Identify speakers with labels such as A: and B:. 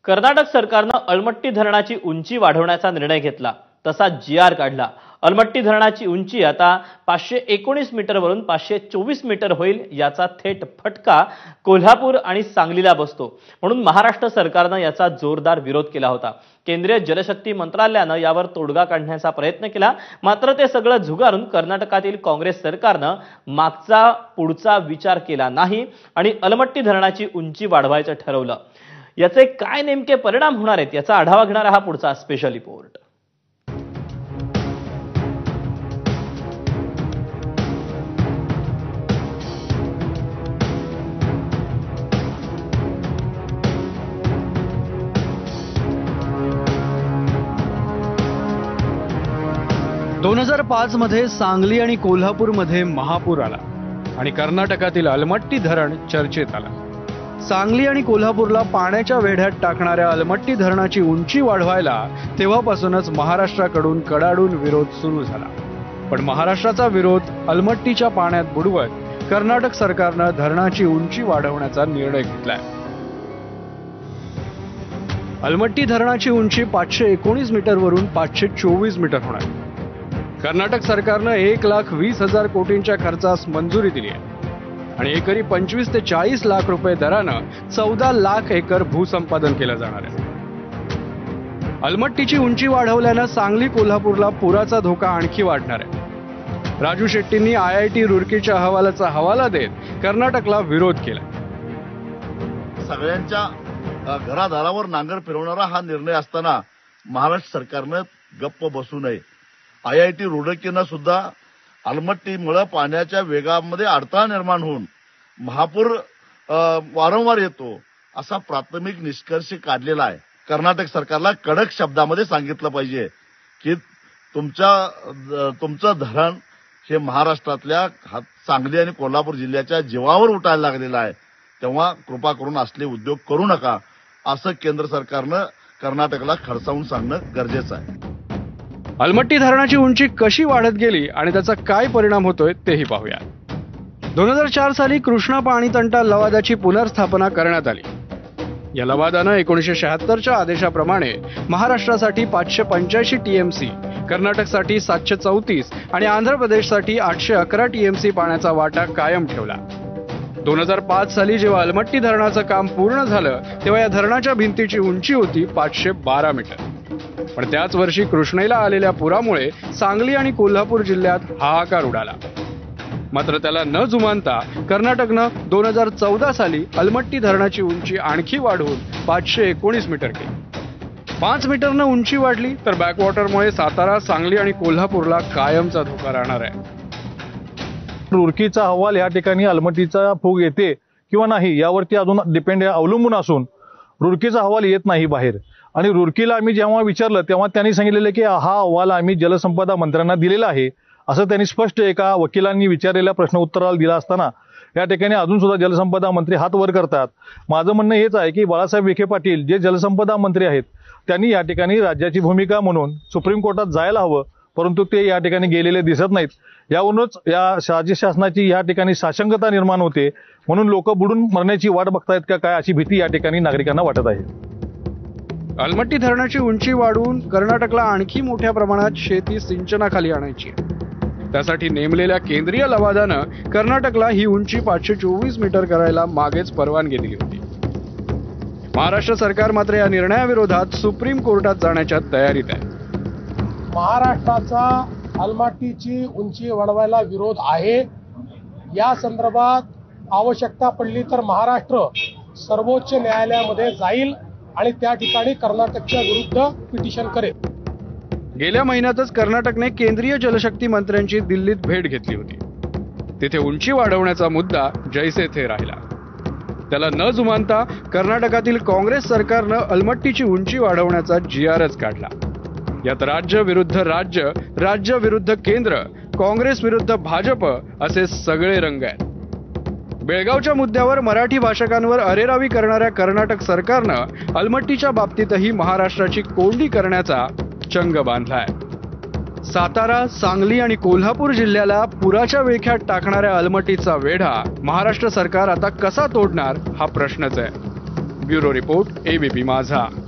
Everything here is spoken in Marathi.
A: कर्नाटक सरकारनं अलमट्टी धरणाची उंची वाढवण्याचा निर्णय घेतला, तसा जी.आर. काढला। अलमट्टी धरणाची उंची आता 519 मीटरवरून 524 मीटर होईल। याचा थेट फटका कोल्हापूर आणि सांगलीला बसतो, म्हणून महाराष्ट्र सरकारनं याचा जोरदार विरोध केला होता। केंद्रीय जलशक्ती मंत्रालयानं यावर तोडगा काढण्याचा प्रयत्न केला, मात्र ते सगळं झुगारून कर्नाटकातील काँग्रेस सरकारनं मागचा पुढचा विचार केला नाही आणि अलमट्टी धरणाची उंची वाढवायचं ठरवलं। याचे काय नेमके परिणाम होणार आहेत याचा आढावा घेणारा हा पुढचा स्पेशल रिपोर्ट।
B: दोन 2005 मध्ये सांगली आणि कोल्हापूरमध्ये महापूर आला आणि कर्नाटकातील अलमट्टी धरण चर्चेत आलं। सांगली आणि कोल्हापूरला पाण्याच्या वेढ्यात टाकणाऱ्या अलमट्टी धरणाची उंची वाढवायला तेव्हापासूनच महाराष्ट्राकडून कडाडून विरोध सुरू झाला। पण महाराष्ट्राचा विरोध अलमट्टीच्या पाण्यात बुडवत कर्नाटक सरकारनं धरणाची उंची वाढवण्याचा निर्णय घेतलाय। अलमट्टी धरणाची उंची 519 मीटरवरून 524 मीटर होणार। कर्नाटक सरकारनं 1,20,000 कोटींच्या खर्चास मंजुरी दिली आहे आणि एकरी 25 ते 40 लाख रुपये दरानं 14 लाख एकर भूसंपादन केलं जाणार आहे। अलमट्टीची उंची वाढवल्यानं सांगली कोल्हापूरला पुराचा धोका आणखी वाढणार आहे। राजू शेट्टींनी IIT रुड़कीच्या अहवालाचा हवाला देत कर्नाटकला विरोध केला।
C: सगळ्यांच्या घरादारावर नांगर फिरवणारा हा निर्णय असताना महाराष्ट्र सरकारनं गप्प बसू नये। IIT रुड़कीनं सुद्धा अलमट्टीमुळे पाण्याच्या वेगामध्ये अडथळा निर्माण होऊन महापूर वारंवार येतो असा प्राथमिक निष्कर्ष काढलेला आहे। कर्नाटक सरकारला कडक शब्दामध्ये सांगितलं पाहिजे की तुमचं धरण हे महाराष्ट्रातल्या सांगली आणि कोल्हापूर जिल्ह्याच्या जीवावर उठायला लागलेलं आहे, तेव्हा कृपा करून असले उद्योग करू नका असं केंद्र सरकारनं कर्नाटकला खडसावून सांगणं गरजेचं आहे।
B: अलमट्टी धरणाची उंची कशी वाढत गेली आणि त्याचा काय परिणाम होतोय तेही पाहूया। 2004 साली कृष्णा पाणी तंटा लवादाची पुनर्स्थापना करण्यात आली। या लवादानं 1976च्या आदेशाप्रमाणे महाराष्ट्रासाठी 585 TMC, कर्नाटकसाठी 734 आणि आंध्र प्रदेशसाठी 811 TMC पाण्याचा वाटा कायम ठेवला। 2005 साली जेव्हा अलमट्टी धरणाचं काम पूर्ण झालं तेव्हा या धरणाच्या भिंतीची उंची होती 512 मीटर। पण त्याच वर्षी कृष्णेला आलेल्या पुरामुळे सांगली आणि कोल्हापूर जिल्ह्यात हाहाकार उडाला। मात्र त्याला न जुमानता कर्नाटकनं 2014 साली अलमट्टी धरणाची उंची आणखी वाढवून 519 मीटर केली। 5 मीटरनं उंची वाढली तर बॅकवॉटरमुळे सातारा, सांगली आणि कोल्हापूरला कायमचा धोका राहणार आहे।
D: रुड़कीचा अहवाल या ठिकाणी अलमट्टीचा फूग येते किंवा नाही यावरती अजून अवलंबून असून रुड़कीचा अहवाल येत नाही बाहेर। आणि रुड़कीला आम्ही जेव्हा विचारलं तेव्हा त्यांनी सांगितलेलं की हा अहवाल आम्ही जलसंपदा मंत्र्यांना दिलेला आहे असं त्यांनी स्पष्ट एका वकिलांनी विचारलेल्या प्रश्न उत्तराला दिला असताना या ठिकाणी अजून सुद्धा जलसंपदा मंत्री हात वर करतात। माझं म्हणणं हेच आहे की बाळासाहेब विखे पाटील जे जलसंपदा मंत्री आहेत त्यांनी या ठिकाणी राज्याची भूमिका म्हणून सुप्रीम कोर्टात जायला हवं, परंतु ते या ठिकाणी गेलेले दिसत नाहीत। यावरूनच या राज्य शासनाची या ठिकाणी साशंकता निर्माण होते, म्हणून लोक बुडून मरण्याची वाट बघतायत का काय अशी भीती या ठिकाणी नागरिकांना वाटत आहे।
B: अलमट्टी धरणाची उंची वाढवून कर्नाटकला आणखी मोठ्या प्रमाणात शेती सिंचनाखाली आणायची आहे। त्यासाठी नेमलेल्या केंद्रीय लवादानं कर्नाटकला ही उंची 524 मीटर करायला मागेच परवानगी दिली होती। महाराष्ट्र सरकार मात्र या निर्णयाविरोधात सुप्रीम कोर्टात जाण्याच्या तयारीत आहे।
E: महाराष्ट्राचा अलमट्टीची उंची वाढवायला विरोध आहे। या संदर्भात आवश्यकता पडली तर महाराष्ट्र सर्वोच्च न्यायालयामध्ये जाईल आणि त्या ठिकाणी कर्नाटकच्या विरुद्ध पिटिशन करेल।
B: गेल्या महिन्यातच कर्नाटकने केंद्रीय जलशक्ती मंत्र्यांची दिल्लीत भेट घेतली होती। तिथे उंची वाढवण्याचा मुद्दा जैसे थे राहिला। त्याला न जुमानता कर्नाटकातील काँग्रेस सरकारनं अलमट्टीची उंची वाढवण्याचा जी.आर.च काढला। यात राज्य विरुद्ध राज्य, राज्य विरुद्ध केंद्र, काँग्रेस विरुद्ध भाजप असे सगळे रंग आहेत। बेळगावच्या मुद्द्यावर मराठी भाषकांवर अरेरावी करणाऱ्या कर्नाटक सरकारनं अलमट्टीच्या बाबतीतही महाराष्ट्राची कोंडी करण्याचा चंग बांधलाय। सातारा, सांगली आणि कोल्हापूर जिल्ह्याला पुराच्या विळख्यात टाकणाऱ्या अलमट्टीचा वेढा महाराष्ट्र सरकार आता कसा तोडणार हा प्रश्नच आहे। ब्युरो रिपोर्ट ABP माझा.